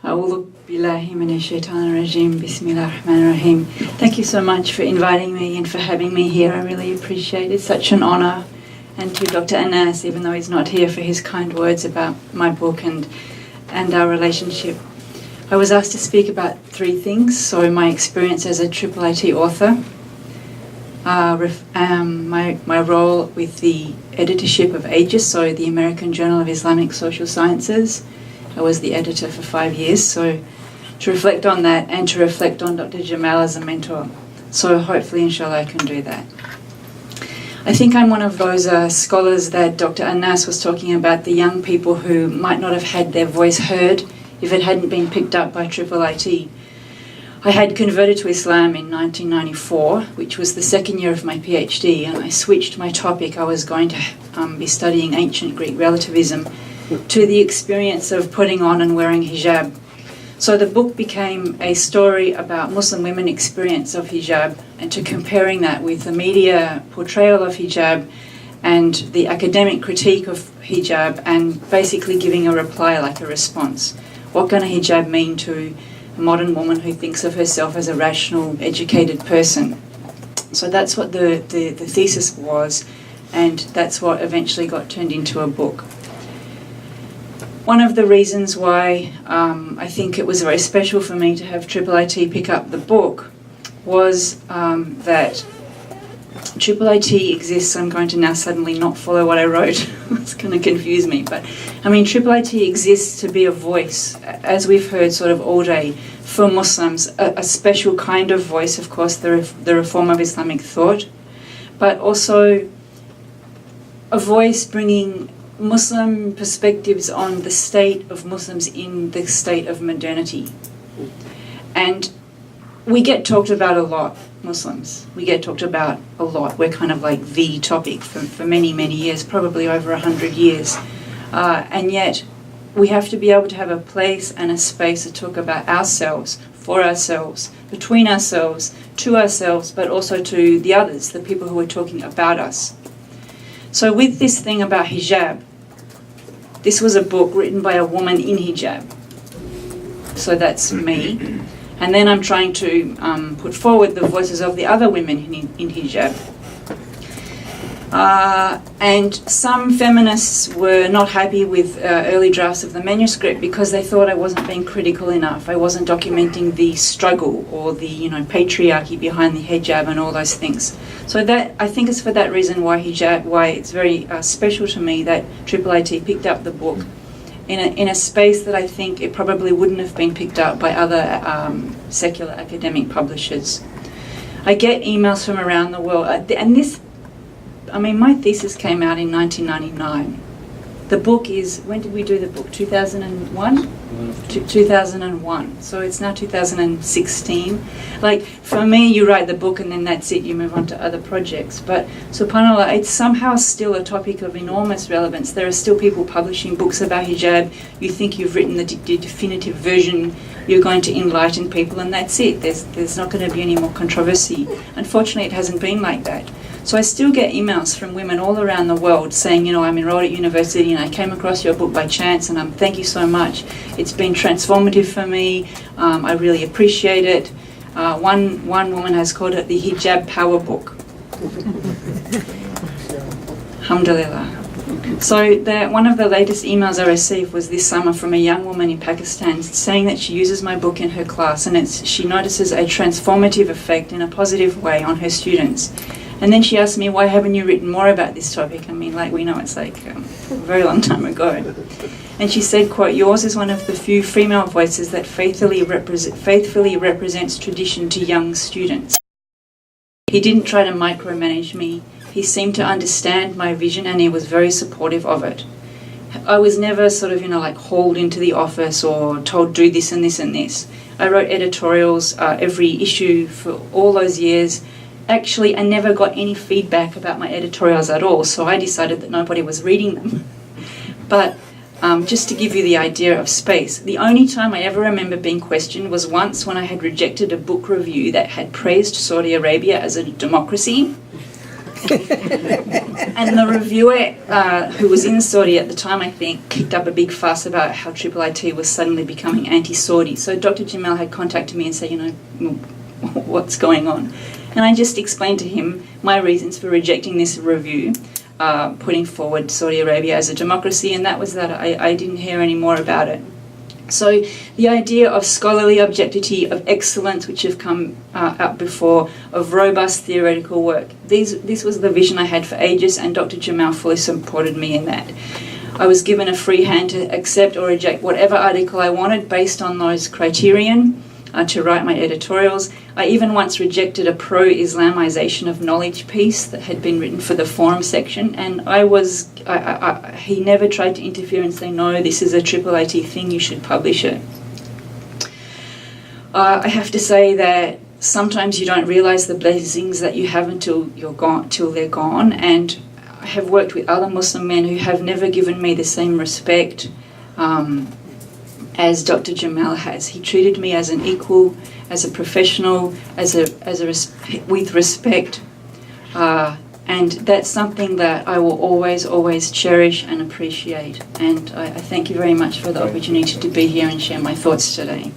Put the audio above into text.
A'udhu billahi minash shaitanir rajim. Bismillahir rahmanir rahim. Thank you so much for inviting me and for having me here. I really appreciate it. It's such an honor. And to Dr. Anas, even though he's not here, for his kind words about my book and our relationship. I was asked to speak about three things. So my experience as a IIIT author, my role with the editorship of Aegis, so the American Journal of Islamic Social Sciences. I was the editor for 5 years, so to reflect on that and to reflect on Dr. Jamal as a mentor. So hopefully, inshallah, I can do that. I think I'm one of those scholars that Dr. Anas was talking about, the young people who might not have had their voice heard if it hadn't been picked up by IIIT. I had converted to Islam in 1994, which was the second year of my PhD, and I switched my topic. I was going to be studying ancient Greek relativism to the experience of putting on and wearing hijab. So the book became a story about Muslim women's experience of hijab and to comparing that with the media portrayal of hijab and the academic critique of hijab and basically giving a reply, like a response. What can a hijab mean to a modern woman who thinks of herself as a rational, educated person? So that's what the thesis was, and that's what eventually got turned into a book. One of the reasons why I think it was very special for me to have IIIT pick up the book was that IIIT exists. I'm going to now suddenly not follow what I wrote. It's going to confuse me. But, I mean, IIIT exists to be a voice, as we've heard sort of all day, for Muslims, a special kind of voice, of course, the reform of Islamic thought, but also a voice bringing Muslim perspectives on the state of Muslims in the state of modernity. And we get talked about a lot, Muslims. We get talked about a lot. We're kind of like the topic for many, many years, probably over 100 years. And yet we have to be able to have a place and a space to talk about ourselves, for ourselves, between ourselves, to ourselves, but also to the others, the people who are talking about us. So with this thing about hijab, this was a book written by a woman in hijab. So that's me. And then I'm trying to put forward the voices of the other women in hijab. And some feminists were not happy with early drafts of the manuscript because they thought I wasn't being critical enough. I wasn't documenting the struggle or the patriarchy behind the hijab and all those things. So that I think it's for that reason why it's very special to me that IIIT picked up the book in a space that I think it probably wouldn't have been picked up by other secular academic publishers. I get emails from around the world, and my thesis came out in 1999. The book is, when did we do the book? 2001? 2001. So it's now 2016. Like, for me, you write the book and then that's it, you move on to other projects. But subhanAllah, it's somehow still a topic of enormous relevance. There are still people publishing books about hijab. You think you've written the definitive version, you're going to enlighten people, and that's it. There's not going to be any more controversy. Unfortunately, it hasn't been like that. So I still get emails from women all around the world saying, I'm enrolled at university and I came across your book by chance, and thank you so much. It's been transformative for me. I really appreciate it. One woman has called it the hijab power book. Alhamdulillah. So one of the latest emails I received was this summer from a young woman in Pakistan saying that she uses my book in her class and she notices a transformative effect in a positive way on her students. And then she asked me, why haven't you written more about this topic? I mean, like we know it's like a very long time ago. And she said, quote, yours is one of the few female voices that faithfully represents tradition to young students. He didn't try to micromanage me. He seemed to understand my vision and he was very supportive of it. I was never sort of, hauled into the office or told do this and this and this. I wrote editorials every issue for all those years. Actually, I never got any feedback about my editorials at all, so I decided that nobody was reading them. But just to give you the idea of space, the only time I ever remember being questioned was once when I had rejected a book review that had praised Saudi Arabia as a democracy. And the reviewer, who was in Saudi at the time, I think, kicked up a big fuss about how IIIT was suddenly becoming anti-Saudi. So Dr. Jamal had contacted me and said, what's going on? And I just explained to him my reasons for rejecting this review, putting forward Saudi Arabia as a democracy, and that was that. I didn't hear any more about it. So the idea of scholarly objectivity, of excellence, which have come up before, of robust theoretical work, this was the vision I had for ages, and Dr. Jamal fully supported me in that. I was given a free hand to accept or reject whatever article I wanted based on those criterion to write my editorials. I even once rejected a pro-Islamization of knowledge piece that had been written for the forum section, and he never tried to interfere and say, no, this is a IIIT thing, you should publish it. I have to say that sometimes you don't realise the blessings that you have until they're gone, and I have worked with other Muslim men who have never given me the same respect as Dr. Jamal has. He treated me as an equal, as a professional, with respect, and that's something that I will always cherish and appreciate. And I thank you very much for the opportunity to be here and share my thoughts today.